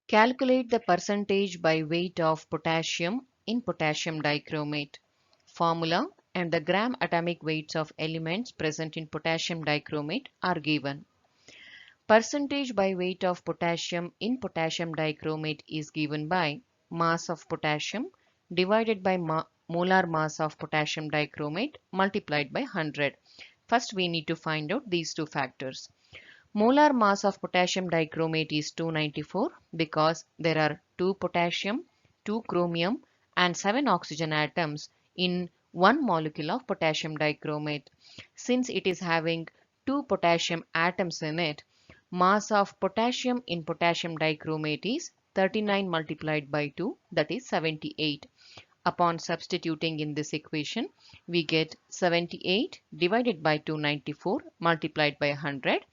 Calculate the percentage by weight of potassium in potassium dichromate. Formula and the gram atomic weights of elements present in potassium dichromate are given. Percentage by weight of potassium in potassium dichromate is given by mass of potassium divided by molar mass of potassium dichromate multiplied by 100. First we need to find out these two factors. Molar mass of potassium dichromate is 294 because there are 2 potassium, 2 chromium and 7 oxygen atoms in one molecule of potassium dichromate. Since it is having 2 potassium atoms in it, mass of potassium in potassium dichromate is 39 multiplied by 2, that is 78. Upon substituting in this equation, we get 78 divided by 294 multiplied by 100.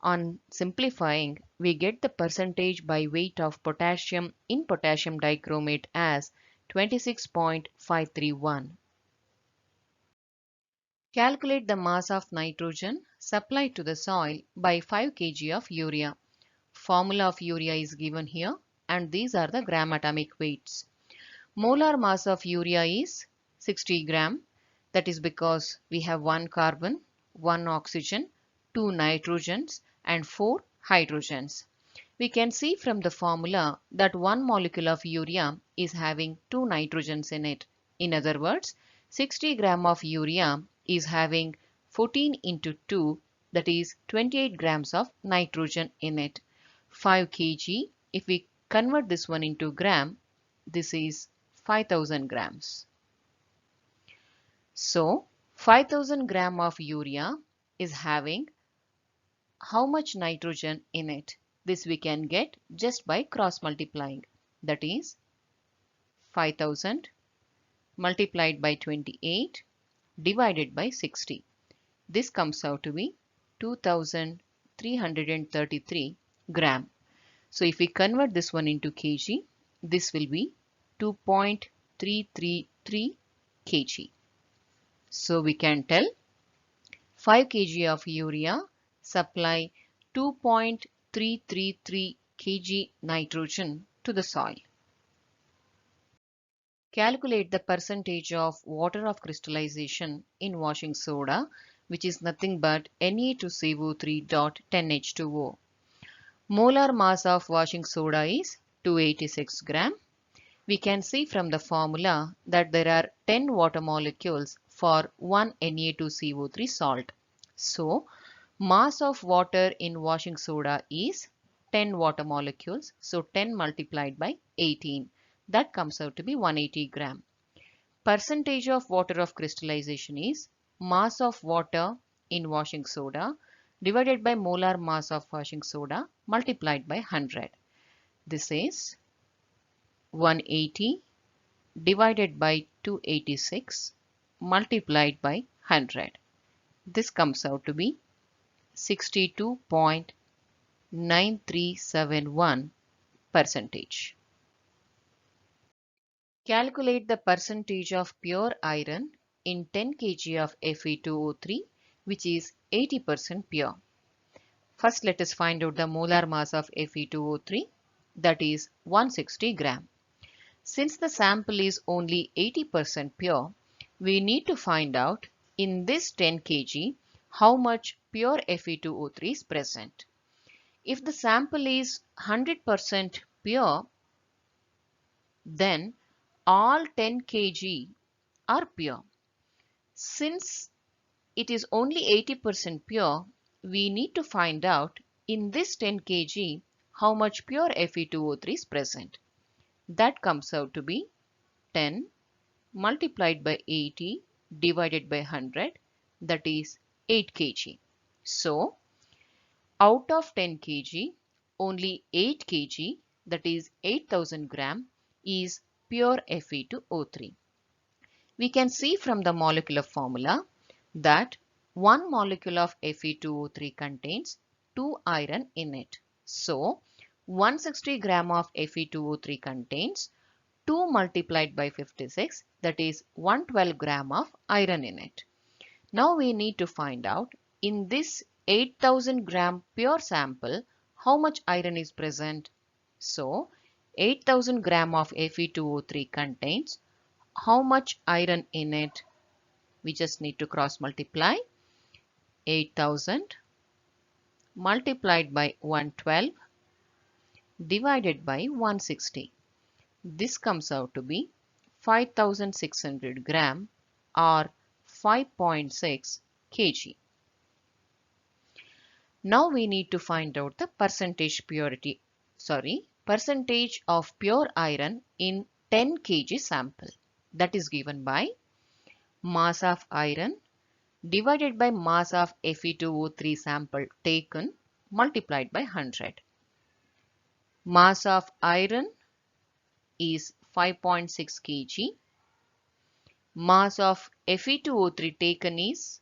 On simplifying, we get the percentage by weight of potassium in potassium dichromate as 26.531. Calculate the mass of nitrogen supplied to the soil by 5 kg of urea. Formula of urea is given here and these are the gram atomic weights. Molar mass of urea is 60 gram. That is because we have 1 carbon, 1 oxygen, 2 nitrogens and 4 hydrogens. We can see from the formula that one molecule of urea is having 2 nitrogens in it. In other words, 60 gram of urea is having 14 into 2, that is 28 grams of nitrogen in it. 5 kg, if we convert this one into gram, this is 5000 grams. So 5000 gram of urea is having how much nitrogen in it? This we can get just by cross multiplying. That is 5000 multiplied by 28 divided by 60. This comes out to be 2333 gram. So if we convert this one into kg, this will be 2.333 kg. So we can tell 5 kg of urea supply 2.333 kg nitrogen to the soil. Calculate the percentage of water of crystallization in washing soda, which is nothing but Na2CO3.10H2O. Molar mass of washing soda is 286 gram. We can see from the formula that there are 10 water molecules for 1 Na2CO3 salt. So, mass of water in washing soda is 10 water molecules. So, 10 multiplied by 18. That comes out to be 180 gram. Percentage of water of crystallization is mass of water in washing soda divided by molar mass of washing soda multiplied by 100. This is 180 divided by 286 multiplied by 100. This comes out to be 62.9371 percentage. Calculate the percentage of pure iron in 10 kg of Fe2O3, which is 80% pure. First, let us find out the molar mass of Fe2O3, that is 160 gram. Since the sample is only 80% pure, we need to find out in this 10 kg how much pure Fe2O3 is present. If the sample is 100% pure, then all 10 kg are pure. Since it is only 80% pure, we need to find out in this 10 kg how much pure Fe2O3 is present. That comes out to be 10 multiplied by 80 divided by 100, that is 8 kg. So, out of 10 kg, only 8 kg, that is 8000 gram, is pure Fe2O3. We can see from the molecular formula that one molecule of Fe2O3 contains 2 iron in it. So, 160 gram of Fe2O3 contains 2 multiplied by 56, that is 112 gram of iron in it. Now we need to find out in this 8000 gram pure sample how much iron is present. So 8000 gram of Fe2O3 contains how much iron in it? We just need to cross multiply 8000 multiplied by 112 divided by 160. This comes out to be 5600 gram or 5.6 kg. Now we need to find out the percentage of pure iron in 10 kg sample. That is given by mass of iron divided by mass of Fe2O3 sample taken multiplied by 100. Mass of iron is 5.6 kg. Mass of Fe2O3 taken is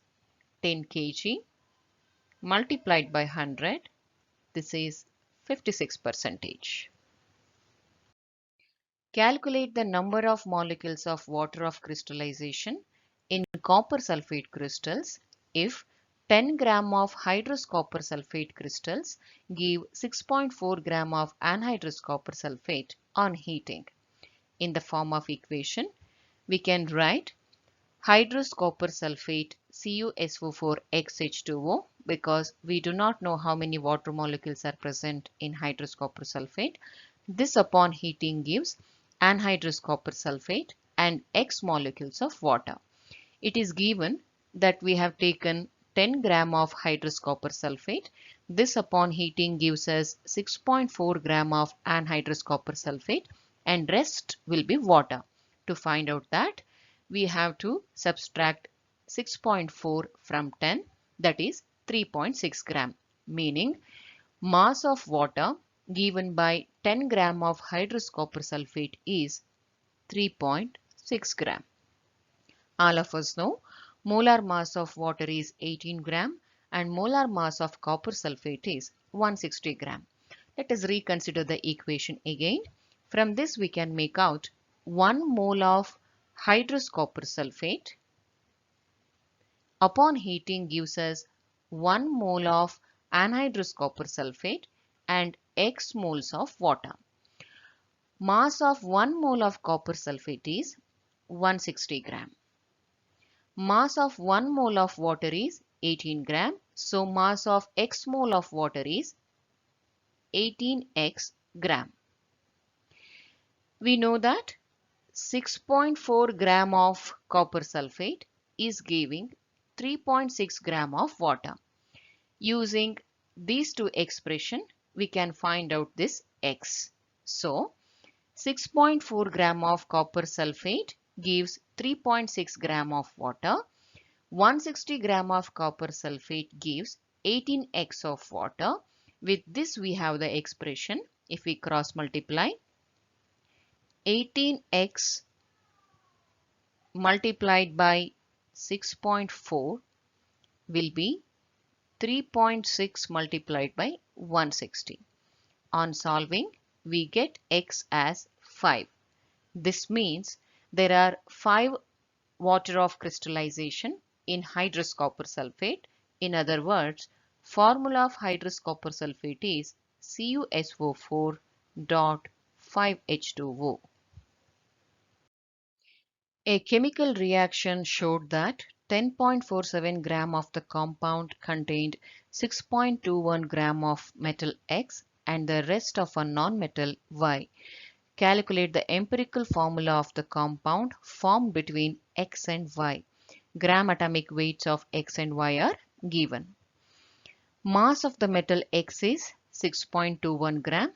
10 kg multiplied by 100. This is 56%. Calculate the number of molecules of water of crystallization in copper sulfate crystals if 10 gram of hydrous copper sulfate crystals give 6.4 gram of anhydrous copper sulfate on heating. In the form of equation, we can write hydrous copper sulfate CuSO4xH2O because we do not know how many water molecules are present in hydrous copper sulfate. This upon heating gives anhydrous copper sulfate and X molecules of water. It is given that we have taken 10 gram of hydrous copper sulfate. This upon heating gives us 6.4 gram of anhydrous copper sulfate and rest will be water. To find out that, we have to subtract 6.4 from 10, that is 3.6 gram, meaning mass of water given by 10 gram of hydrous copper sulfate is 3.6 gram. All of us know molar mass of water is 18 gram and molar mass of copper sulfate is 160 gram. Let us reconsider the equation again. From this we can make out 1 mole of hydrous copper sulfate upon heating gives us 1 mole of anhydrous copper sulfate and X moles of water. Mass of 1 mole of copper sulfate is 160 gram. Mass of 1 mole of water is 18 gram. So mass of X mole of water is 18x gram. We know that 6.4 gram of copper sulfate is giving 3.6 gram of water. Using these two expressions, we can find out this X. So 6.4 gram of copper sulfate gives 3.6 gram of water. 160 gram of copper sulfate gives 18x of water. With this we have the expression. If we cross multiply, 18x multiplied by 6.4 will be 3.6 multiplied by 160. On solving, we get x as 5. This means there are 5 water of crystallization in hydrous copper sulfate. In other words, formula of hydrous copper sulfate is CuSO4.5H2O. A chemical reaction showed that 10.47 gram of the compound contained 6.21 gram of metal X and the rest of a non-metal Y. Calculate the empirical formula of the compound formed between X and Y. Gram atomic weights of X and Y are given. Mass of the metal X is 6.21 gram.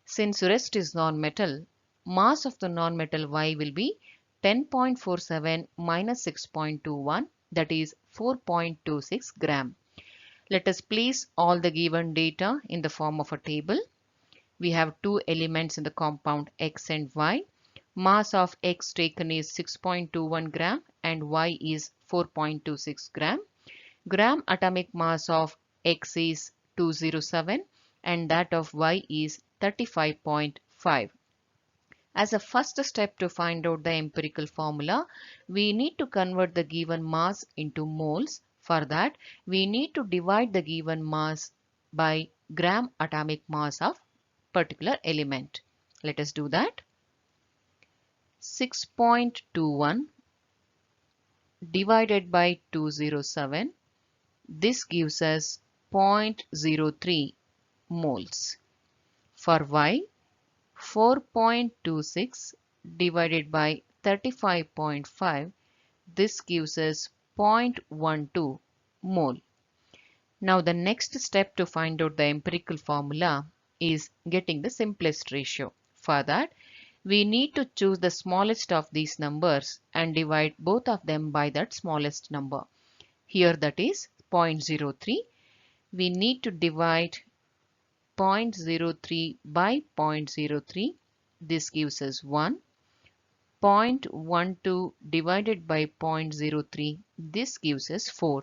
Since rest is non-metal, mass of the non-metal Y will be 10.47 minus 6.21, that is 4.26 gram. Let us place all the given data in the form of a table. We have two elements in the compound X and Y. Mass of X taken is 6.21 gram and Y is 4.26 gram. Gram atomic mass of X is 207 and that of Y is 35.5. As a first step to find out the empirical formula, we need to convert the given mass into moles. For that, we need to divide the given mass by gram atomic mass of particular element. Let us do that. 6.21 divided by 207. This gives us 0.03 moles. For Y, 4.26 divided by 35.5. This gives us 0.12 mole. Now the next step to find out the empirical formula is getting the simplest ratio. For that, we need to choose the smallest of these numbers and divide both of them by that smallest number. Here that is 0.03. We need to divide 0.03 by 0.03. This gives us 1. 0.12 divided by 0.03. This gives us 4.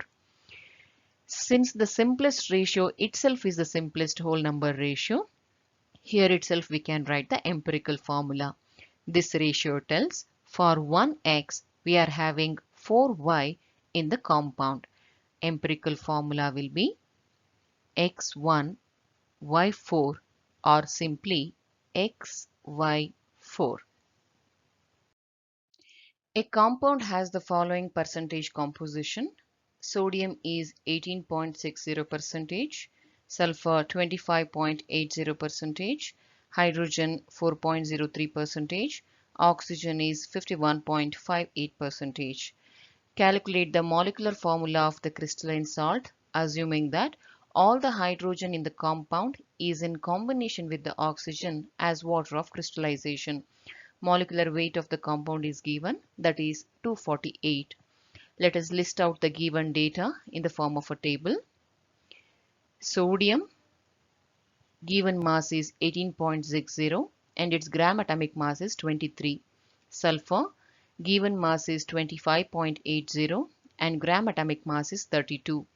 Since the simplest ratio itself is the simplest whole number ratio, here itself we can write the empirical formula. This ratio tells for 1x we are having 4y in the compound. Empirical formula will be x1 y4 or simply xy4. A compound has the following percentage composition. Sodium is 18.60%, sulfur 25.80%, hydrogen 4.03%, oxygen is 51.58%. Calculate the molecular formula of the crystalline salt, assuming that all the hydrogen in the compound is in combination with the oxygen as water of crystallization. Molecular weight of the compound is given, that is 248. Let us list out the given data in the form of a table. Sodium given mass is 18.60 and its gram atomic mass is 23. Sulfur given mass is 25.80 and gram atomic mass is 32.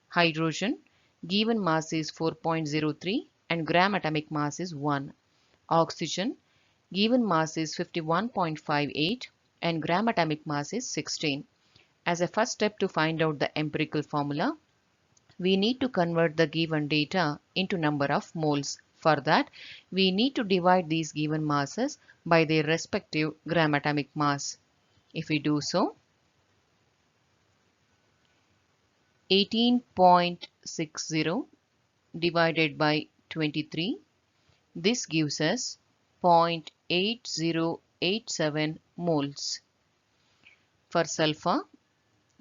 Hydrogen given mass is 4.03 and gram atomic mass is 1. Oxygen given mass is 51.58 and gram atomic mass is 16. As a first step to find out the empirical formula, we need to convert the given data into number of moles. For that, we need to divide these given masses by their respective gram atomic mass. If we do so, 18.60 divided by 23, this gives us 0.8087 moles. For sulfur,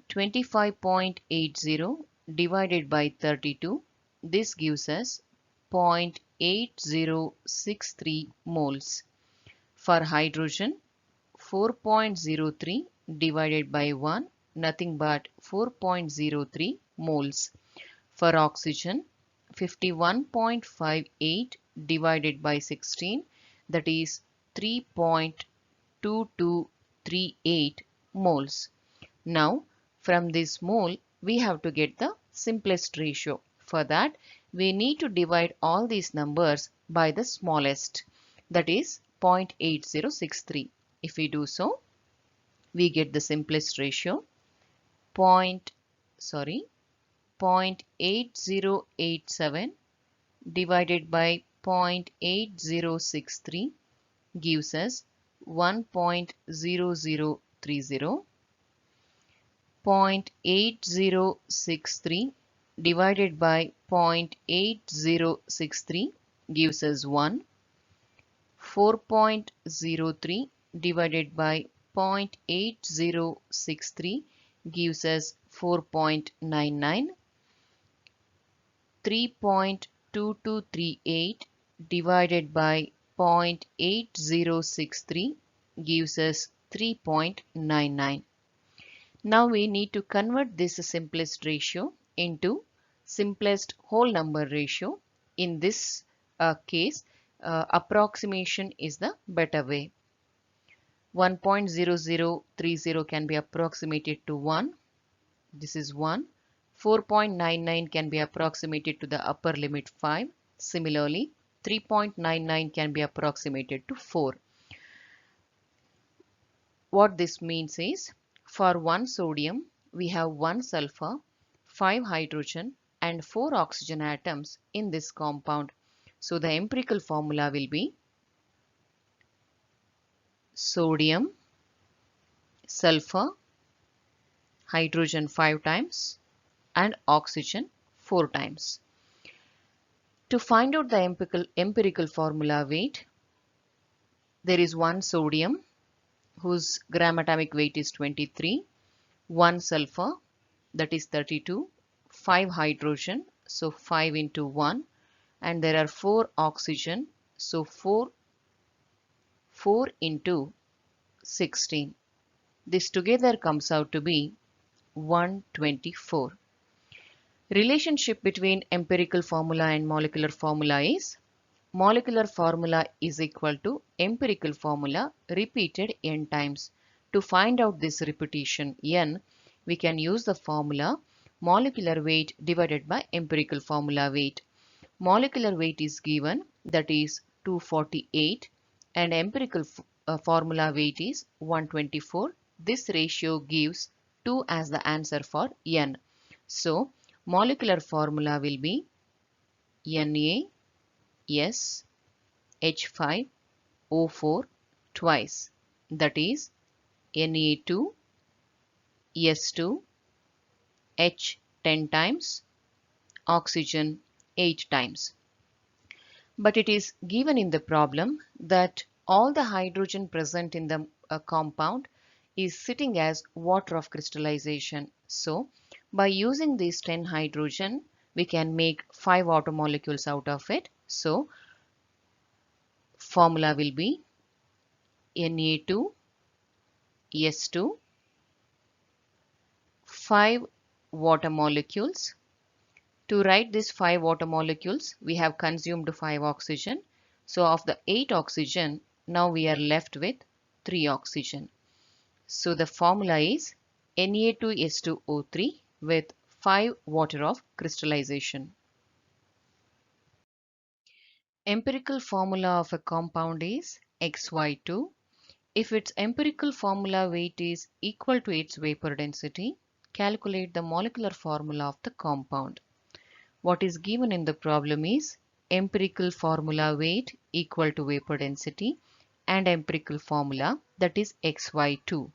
25.80 divided by 32, this gives us 0.8063 moles. For hydrogen, 4.03 divided by 1, nothing but 4.03 moles. For oxygen, 51.58 divided by 16, that is 3.2238 moles. Now, from this mole, we have to get the simplest ratio. For that, we need to divide all these numbers by the smallest, that is 0.8063. If we do so, we get the simplest ratio 0.8087 divided by 0.8063 gives us 1.0030. 0.8063 divided by 0.8063 gives us 1. 4.03 divided by 0.8063 gives us 4.99. 3.2238 divided by 0.8063 gives us 3.99. Now we need to convert this simplest ratio into simplest whole number ratio. In this case, approximation is the better way. 1.0030 can be approximated to 1. This is 1. 4.99 can be approximated to the upper limit 5. Similarly, 3.99 can be approximated to 4. What this means is, for 1 sodium, we have 1 sulfur, 5 hydrogen and 4 oxygen atoms in this compound. So the empirical formula will be sodium, sulfur, hydrogen 5 times and oxygen 4 times. To find out the empirical formula weight, there is 1 sodium whose gram atomic weight is 23, 1 sulfur that is 32, 5 hydrogen, so 5 into 1, and there are 4 oxygen, so 4 into 16. This together comes out to be 124. Relationship between empirical formula and molecular formula is molecular formula is equal to empirical formula repeated n times. To find out this repetition n, we can use the formula molecular weight divided by empirical formula weight. Molecular weight is given, that is 248, and empirical formula weight is 124. This ratio gives 2 as the answer for n. So molecular formula will be NaSH5O4 twice, that is Na2S2H 10 times, oxygen 8 times. But it is given in the problem that all the hydrogen present in the compound is sitting as water of crystallization. So by using these 10 hydrogen, we can make 5 water molecules out of it. So formula will be Na2S2, 5 water molecules. To write these 5 water molecules, we have consumed 5 oxygen. So of the 8 oxygen, now we are left with 3 oxygen. So the formula is Na2S2O3 with 5 water of crystallization. Empirical formula of a compound is XY2. If its empirical formula weight is equal to its vapor density, calculate the molecular formula of the compound. What is given in the problem is empirical formula weight equal to vapor density and empirical formula, that is XY2.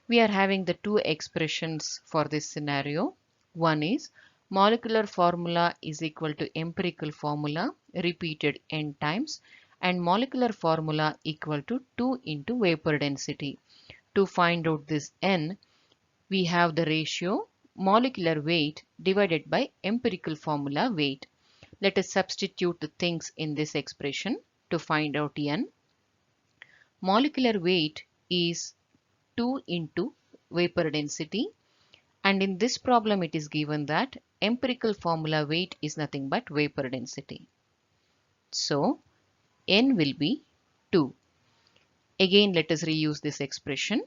We are having the two expressions for this scenario. One is molecular formula is equal to empirical formula repeated n times, and molecular formula equal to 2 into vapor density. To find out this n, we have the ratio molecular weight divided by empirical formula weight. Let us substitute the things in this expression to find out n. Molecular weight is 2 into vapor density, and in this problem it is given that empirical formula weight is nothing but vapor density. So n will be 2. Again, let us reuse this expression.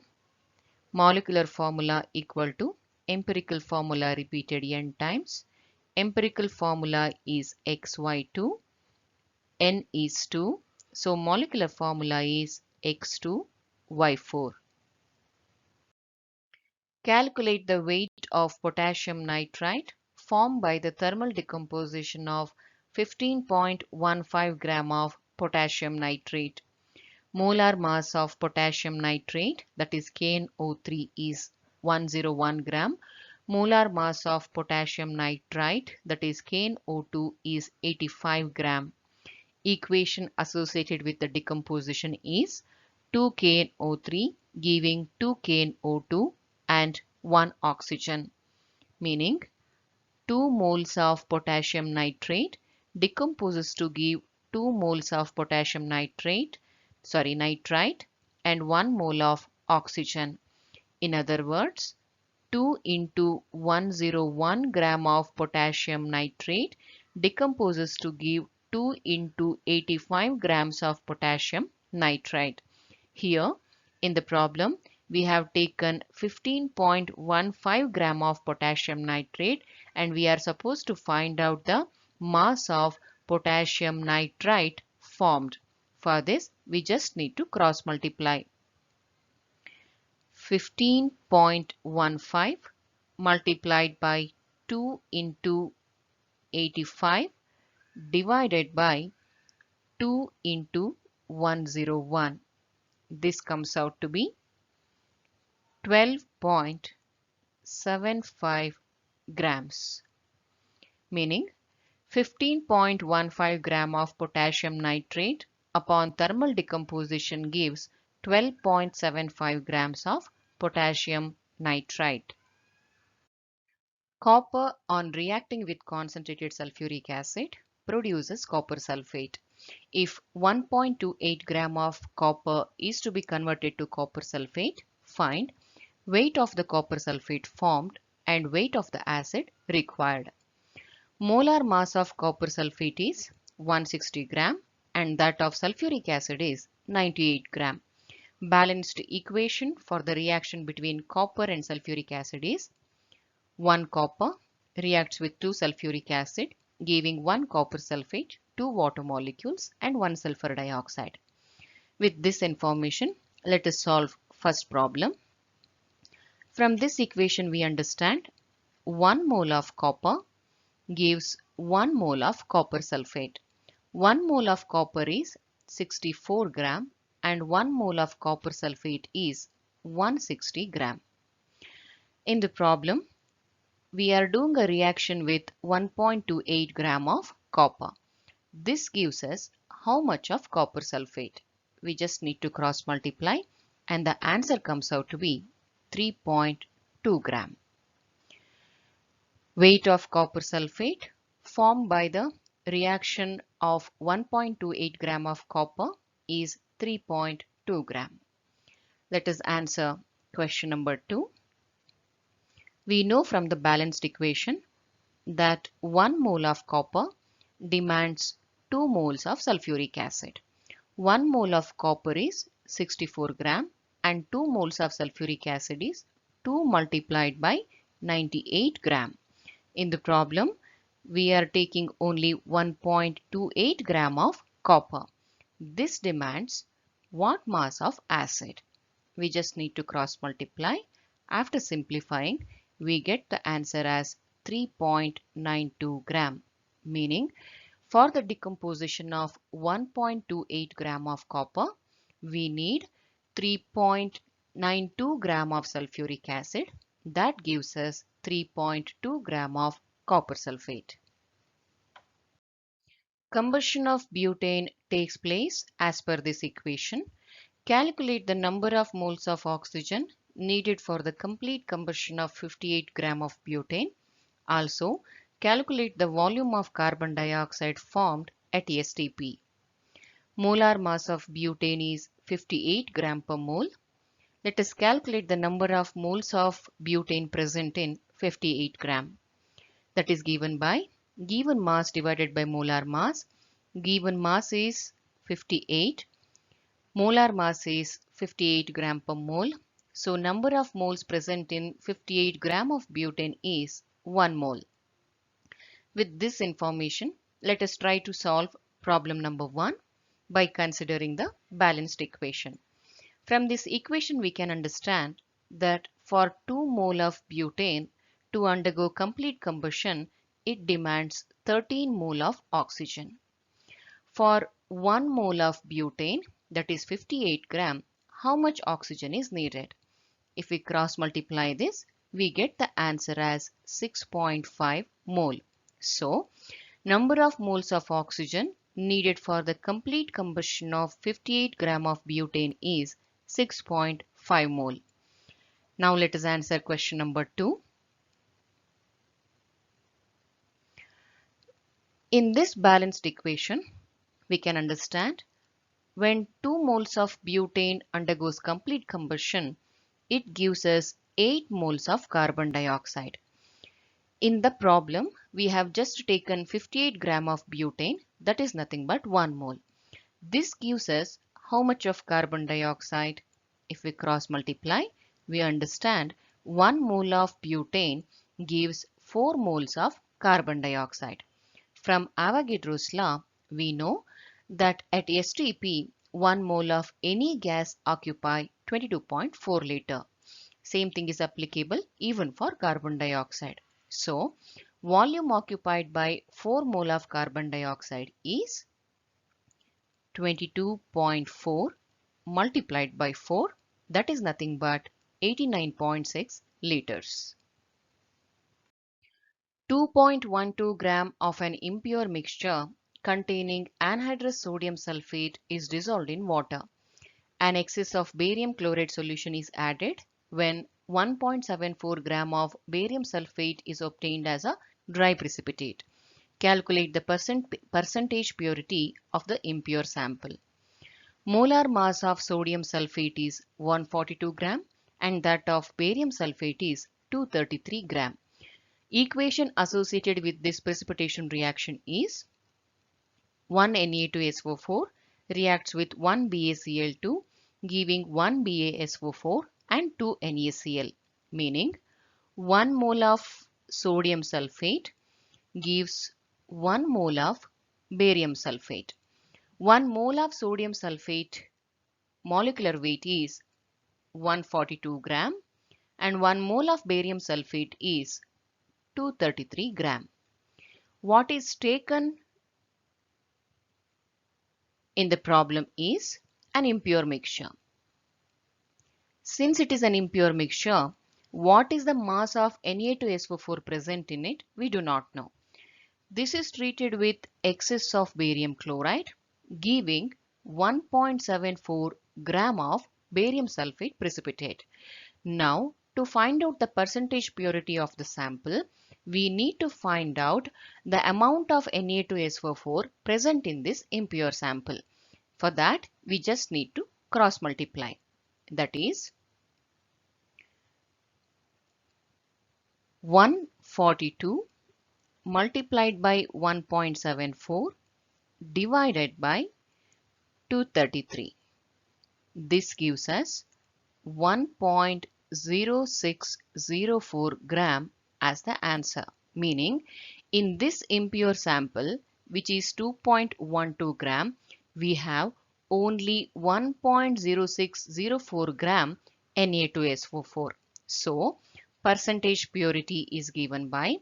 Molecular formula equal to empirical formula repeated n times. Empirical formula is XY2, n is 2. So molecular formula is X2Y4. Calculate the weight of potassium nitrite formed by the thermal decomposition of 15.15 gram of potassium nitrate. Molar mass of potassium nitrate, that is KNO3, is 101 gram. Molar mass of potassium nitrite, that is KNO2, is 85 gram. Equation associated with the decomposition is 2KNO3 giving 2KNO2 and 1 oxygen, meaning 2 moles of potassium nitrate decomposes to give 2 moles of potassium nitrite and 1 mole of oxygen. In other words, 2 into 101 gram of potassium nitrate decomposes to give 2 into 85 grams of potassium nitrite. Here in the problem, we have taken 15.15 gram of potassium nitrate and we are supposed to find out the mass of potassium nitrite formed. For this, we just need to cross multiply. 15.15 multiplied by 2 into 85 divided by 2 into 101. This comes out to be 12.75 grams, meaning 15.15 gram of potassium nitrate upon thermal decomposition gives 12.75 grams of potassium nitrite. Copper, on reacting with concentrated sulfuric acid, produces copper sulphate. If 1.28 gram of copper is to be converted to copper sulphate, find weight of the copper sulphate formed and weight of the acid required. Molar mass of copper sulphate is 160 gram and that of sulfuric acid is 98 gram. Balanced equation for the reaction between copper and sulfuric acid is 1 copper reacts with 2 sulfuric acid, giving 1 copper sulphate, 2 water molecules and 1 sulfur dioxide. With this information, let us solve first problem. From this equation we understand 1 mole of copper gives 1 mole of copper sulphate. 1 mole of copper is 64 gram and 1 mole of copper sulphate is 160 gram. In the problem, we are doing a reaction with 1.28 gram of copper. This gives us how much of copper sulphate? We just need to cross multiply and the answer comes out to be 3.2 gram. Weight of copper sulphate formed by the reaction of 1.28 gram of copper is 3.2 gram. Let us answer question number 2. We know from the balanced equation that 1 mole of copper demands 2 moles of sulfuric acid. 1 mole of copper is 64 gram and 2 moles of sulfuric acid is 2 multiplied by 98 gram. In the problem, we are taking only 1.28 gram of copper. This demands what mass of acid? We just need to cross multiply. After simplifying, we get the answer as 3.92 gram, meaning for the decomposition of 1.28 gram of copper, we need 3.92 gram of sulfuric acid. That gives us 3.2 gram of copper sulphate. Combustion of butane takes place as per this equation. Calculate the number of moles of oxygen needed for the complete combustion of 58 gram of butane. Also, calculate the volume of carbon dioxide formed at STP. Molar mass of butane is 58 gram per mole. Let us calculate the number of moles of butane present in 58 gram. That is given by given mass divided by molar mass. Given mass is 58. Molar mass is 58 gram per mole. So number of moles present in 58 gram of butane is 1 mole. With this information, let us try to solve problem number 1 by considering the balanced equation. From this equation, we can understand that for 2 mole of butane to undergo complete combustion, it demands 13 mole of oxygen. For 1 mole of butane, that is 58 gram, how much oxygen is needed? If we cross multiply this, we get the answer as 6.5 mole. So, number of moles of oxygen needed for the complete combustion of 58 gram of butane is 6.5 mole. Now let us answer question number 2. In this balanced equation, we can understand when 2 moles of butane undergoes complete combustion, it gives us 8 moles of carbon dioxide. In the problem, we have just taken 58 gram of butane, that is nothing but 1 mole. This gives us how much of carbon dioxide? If we cross multiply, we understand 1 mole of butane gives 4 moles of carbon dioxide. From Avogadro's law, we know that at STP, 1 mole of any gas occupy 22.4 liter. Same thing is applicable even for carbon dioxide. So, volume occupied by 4 mole of carbon dioxide is 22.4 multiplied by 4, that is nothing but 89.6 liters. 2.12 gram of an impure mixture containing anhydrous sodium sulfate is dissolved in water. An excess of barium chloride solution is added when 1.74 gram of barium sulfate is obtained as a dry precipitate. Calculate the percentage purity of the impure sample. Molar mass of sodium sulfate is 142 gram and that of barium sulfate is 233 gram. Equation associated with this precipitation reaction is 1 Na2SO4 reacts with 1 BaCl2 giving 1 BaSO4 and 2 NaCl, meaning 1 mole of sodium sulfate gives 1 mole of barium sulfate. 1 mole of sodium sulfate molecular weight is 142 gram and 1 mole of barium sulfate is 233 gram. What is taken in the problem is an impure mixture. Since it is an impure mixture, what is the mass of Na2SO4 present in it? We do not know. This is treated with excess of barium chloride, giving 1.74 gram of barium sulfate precipitate. Now, to find out the percentage purity of the sample, we need to find out the amount of Na2SO4 present in this impure sample. For that, we just need to cross multiply. That is 142 multiplied by 1.74 divided by 233. This gives us 1.0604 gram as the answer. Meaning, in this impure sample, which is 2.12 gram, we have only 1.0604 gram Na2SO4. So, percentage purity is given by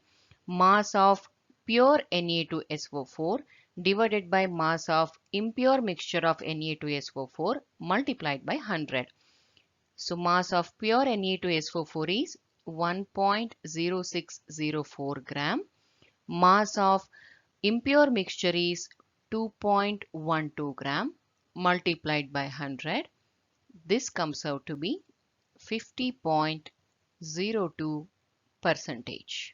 mass of pure Na2SO4 divided by mass of impure mixture of Na2SO4 multiplied by 100. So, mass of pure Na2SO4 is 1.0604 gram. Mass of impure mixture is 2.12 gram multiplied by 100. This comes out to be 50.02%.